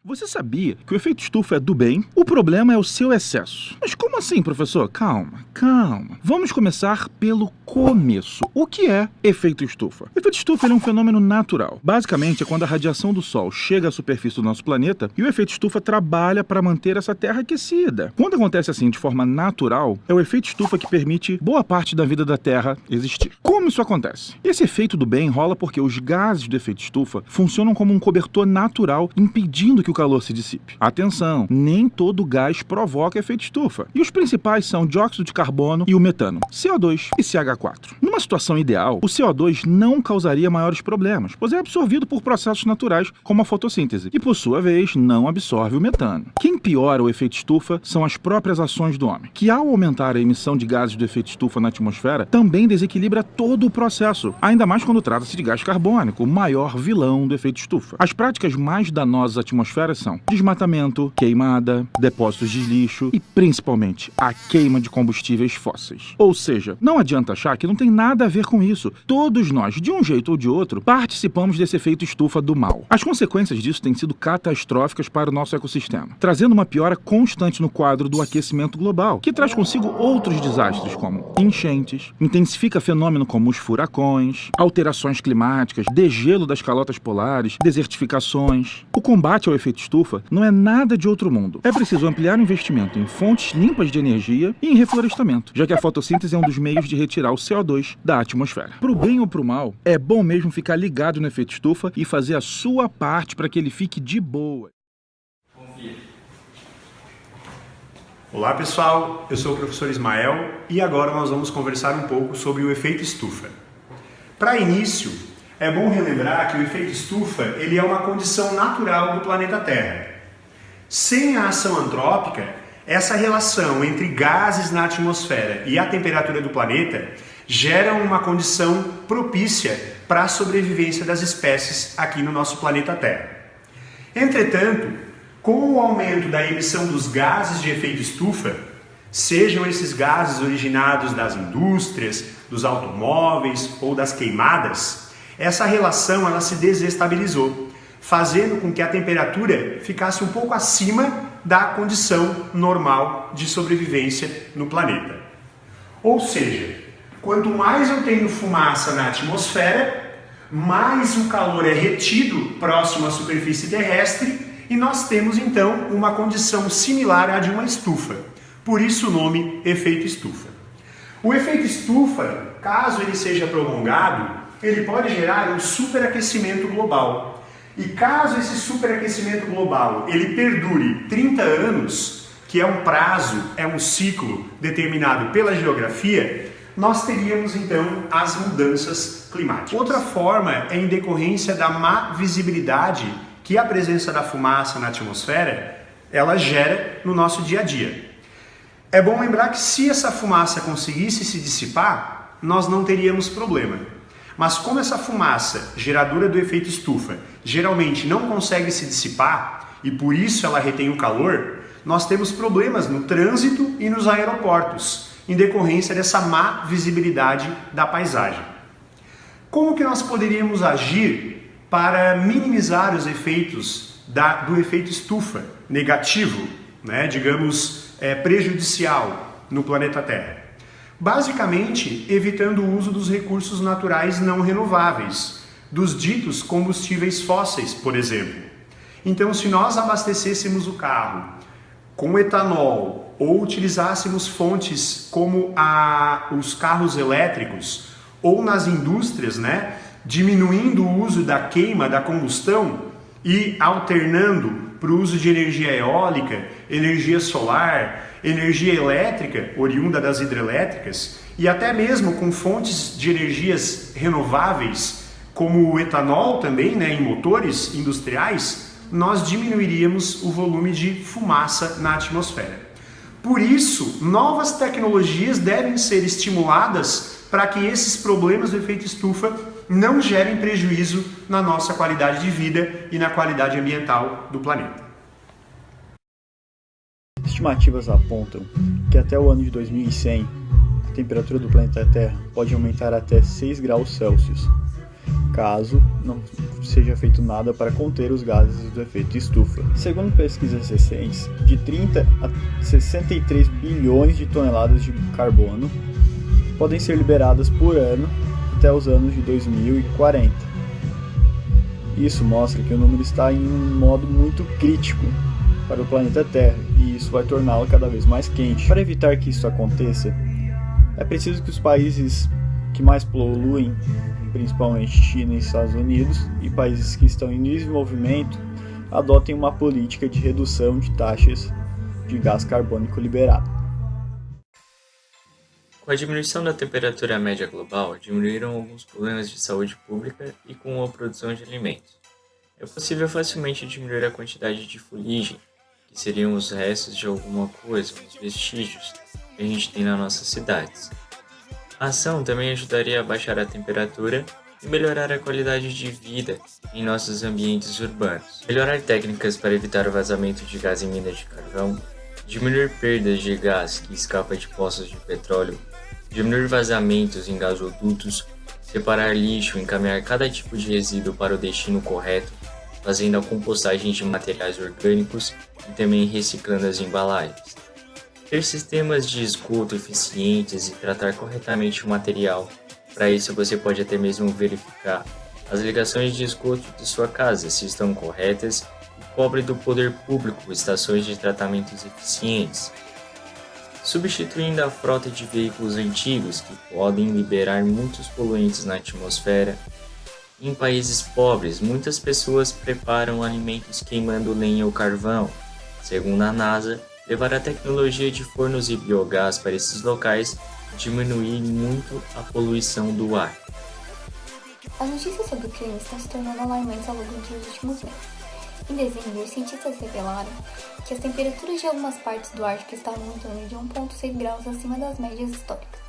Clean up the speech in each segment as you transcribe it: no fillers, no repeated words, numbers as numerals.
Você sabia que o efeito estufa é do bem? O problema é o seu excesso. Mas como assim, professor? Calma. Vamos começar pelo começo. O que é efeito estufa? O efeito estufa é um fenômeno natural. Basicamente, é quando a radiação do Sol chega à superfície do nosso planeta e o efeito estufa trabalha para manter essa Terra aquecida. Quando acontece assim de forma natural, é o efeito estufa que permite boa parte da vida da Terra existir. Como isso acontece? Esse efeito do bem rola porque os gases do efeito estufa funcionam como um cobertor natural, impedindo que o calor se dissipe. Atenção, nem todo gás provoca efeito estufa. E os principais são dióxido de carbono e o metano, CO2 e CH4. Numa situação ideal, o CO2 não causaria maiores problemas, pois é absorvido por processos naturais como a fotossíntese, e por sua vez não absorve o metano. Quem piora o efeito estufa são as próprias ações do homem, que ao aumentar a emissão de gases do efeito estufa na atmosfera, também desequilibra todo o processo, ainda mais quando trata-se de gás carbônico, o maior vilão do efeito estufa. As práticas mais danosas à atmosfera são desmatamento, queimada, depósitos de lixo e, principalmente, a queima de combustíveis fósseis. Ou seja, não adianta achar que não tem nada a ver com isso. Todos nós, de um jeito ou de outro, participamos desse efeito estufa do mal. As consequências disso têm sido catastróficas para o nosso ecossistema, trazendo uma piora constante no quadro do aquecimento global, que traz consigo outros desastres como enchentes, intensifica fenômenos como os furacões, alterações climáticas, degelo das calotas polares, desertificações. O combate ao efeito estufa não é nada de outro mundo. É preciso ampliar o investimento em fontes limpas de energia e em reflorestamento, já que a fotossíntese é um dos meios de retirar o CO2 da atmosfera. Pro bem ou pro mal, é bom mesmo ficar ligado no efeito estufa e fazer a sua parte para que ele fique de boa. Olá pessoal, eu sou o professor Ismael e agora nós vamos conversar um pouco sobre o efeito estufa. Para início, é bom relembrar que o efeito estufa ele é uma condição natural do planeta Terra. Sem a ação antrópica, essa relação entre gases na atmosfera e a temperatura do planeta gera uma condição propícia para a sobrevivência das espécies aqui no nosso planeta Terra. Entretanto, com o aumento da emissão dos gases de efeito estufa, sejam esses gases originados das indústrias, dos automóveis ou das queimadas, essa relação ela se desestabilizou, fazendo com que a temperatura ficasse um pouco acima da condição normal de sobrevivência no planeta. Ou seja, quanto mais eu tenho fumaça na atmosfera, mais o calor é retido próximo à superfície terrestre e nós temos então uma condição similar à de uma estufa. Por isso o nome efeito estufa. O efeito estufa, caso ele seja prolongado, ele pode gerar um superaquecimento global. E caso esse superaquecimento global ele perdure 30 anos, que é um prazo, é um ciclo determinado pela geografia, nós teríamos então as mudanças climáticas. Outra forma é em decorrência da má visibilidade que a presença da fumaça na atmosfera ela gera no nosso dia a dia. É bom lembrar que se essa fumaça conseguisse se dissipar, nós não teríamos problema. Mas como essa fumaça, geradora do efeito estufa, geralmente não consegue se dissipar e por isso ela retém o calor, nós temos problemas no trânsito e nos aeroportos, em decorrência dessa má visibilidade da paisagem. Como que nós poderíamos agir para minimizar os efeitos do efeito estufa negativo, digamos, prejudicial no planeta Terra? Basicamente, evitando o uso dos recursos naturais não renováveis, dos ditos combustíveis fósseis, por exemplo. Então, se nós abastecêssemos o carro com etanol ou utilizássemos fontes como os carros elétricos ou nas indústrias, diminuindo o uso da queima, da combustão e alternando para o uso de energia eólica, energia solar, energia elétrica, oriunda das hidrelétricas, e até mesmo com fontes de energias renováveis, como o etanol também, em motores industriais, nós diminuiríamos o volume de fumaça na atmosfera. Por isso, novas tecnologias devem ser estimuladas para que esses problemas do efeito estufa não gerem prejuízo na nossa qualidade de vida e na qualidade ambiental do planeta. Estimativas apontam que até o ano de 2100, a temperatura do planeta Terra pode aumentar até 6 graus Celsius, caso não seja feito nada para conter os gases do efeito estufa. Segundo pesquisas recentes, de 30 a 63 bilhões de toneladas de carbono podem ser liberadas por ano até os anos de 2040. Isso mostra que o número está em um modo muito crítico para o planeta Terra, e isso vai torná-lo cada vez mais quente. Para evitar que isso aconteça, é preciso que os países que mais poluem, principalmente China e Estados Unidos, e países que estão em desenvolvimento, adotem uma política de redução de taxas de gás carbônico liberado. Com a diminuição da temperatura média global, diminuíram alguns problemas de saúde pública e com a produção de alimentos. É possível facilmente diminuir a quantidade de fuligem, que seriam os restos de alguma coisa, os vestígios que a gente tem nas nossas cidades. A ação também ajudaria a baixar a temperatura e melhorar a qualidade de vida em nossos ambientes urbanos. Melhorar técnicas para evitar o vazamento de gás em minas de carvão, diminuir perdas de gás que escapa de poços de petróleo, diminuir vazamentos em gasodutos, separar lixo e encaminhar cada tipo de resíduo para o destino correto, fazendo a compostagem de materiais orgânicos e também reciclando as embalagens. Ter sistemas de esgoto eficientes e tratar corretamente o material. Para isso você pode até mesmo verificar as ligações de esgoto de sua casa se estão corretas e cobre do poder público estações de tratamentos eficientes. Substituindo a frota de veículos antigos que podem liberar muitos poluentes na atmosfera. Em países pobres, muitas pessoas preparam alimentos queimando lenha ou carvão. Segundo a NASA, levar a tecnologia de fornos e biogás para esses locais diminuir muito a poluição do ar. As notícias sobre o clima estão se tornando alarmantes ao longo dos últimos meses. Em dezembro, os cientistas revelaram que as temperaturas de algumas partes do Ártico estavam em torno de 1,6 graus acima das médias históricas.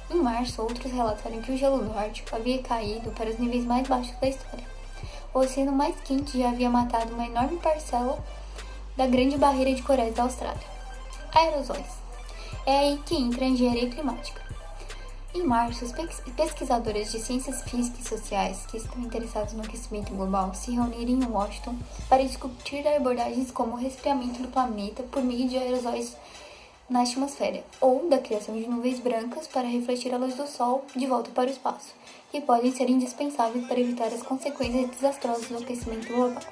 Em março, outros relataram que o gelo do Ártico havia caído para os níveis mais baixos da história. O oceano mais quente já havia matado uma enorme parcela da Grande Barreira de Corais da Austrália. Aerosóis. É aí que entra a engenharia climática. Em março, os pesquisadores de ciências físicas e sociais que estão interessados no aquecimento global se reuniram em Washington para discutir abordagens como o resfriamento do planeta por meio de aerosóis na atmosfera, ou da criação de nuvens brancas para refletir a luz do Sol de volta para o espaço, que podem ser indispensáveis para evitar as consequências desastrosas do aquecimento global.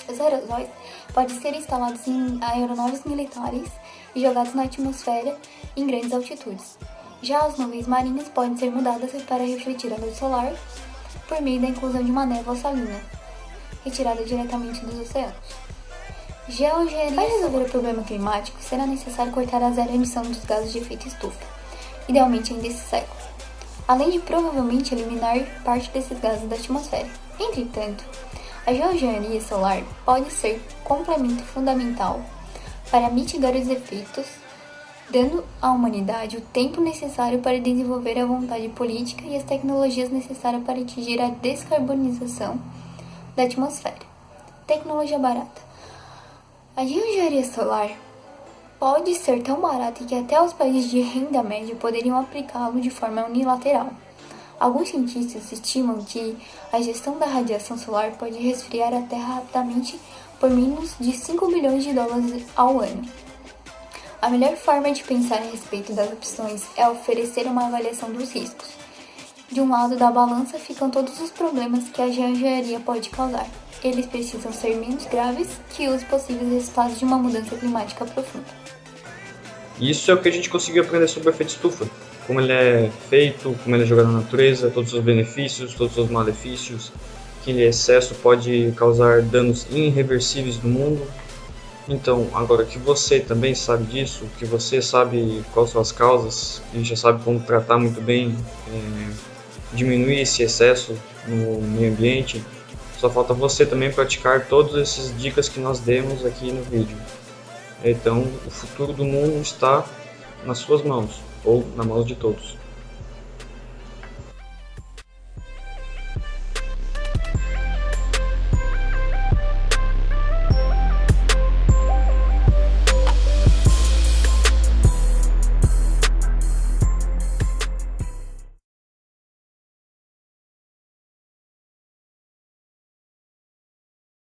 Os aerosóis podem ser instalados em aeronaves militares e jogados na atmosfera em grandes altitudes. Já as nuvens marinhas podem ser mudadas para refletir a luz solar por meio da inclusão de uma névoa salina, retirada diretamente dos oceanos. Geoengenharia. Para resolver o problema climático, será necessário cortar a zero emissão dos gases de efeito estufa, idealmente ainda esse século, além de provavelmente eliminar parte desses gases da atmosfera. Entretanto, a geoengenharia solar pode ser complemento fundamental para mitigar os efeitos, dando à humanidade o tempo necessário para desenvolver a vontade política e as tecnologias necessárias para atingir a descarbonização da atmosfera. Tecnologia barata. A geoengenharia solar pode ser tão barata que até os países de renda média poderiam aplicá-lo de forma unilateral. Alguns cientistas estimam que a gestão da radiação solar pode resfriar a Terra rapidamente por menos de 5 bilhões de dólares ao ano. A melhor forma de pensar a respeito das opções é oferecer uma avaliação dos riscos. De um lado da balança ficam todos os problemas que a geoengenharia pode causar. Eles precisam ser menos graves que os possíveis resultados de uma mudança climática profunda. Isso é o que a gente conseguiu aprender sobre o efeito estufa. Como ele é feito, como ele é jogado na natureza, todos os benefícios, todos os malefícios, que em excesso pode causar danos irreversíveis no mundo. Então, agora que você também sabe disso, que você sabe quais são as causas e já sabe como tratar muito bem, diminuir esse excesso no meio ambiente, só falta você também praticar todas essas dicas que nós demos aqui no vídeo. Então, o futuro do mundo está nas suas mãos, ou nas mãos de todos.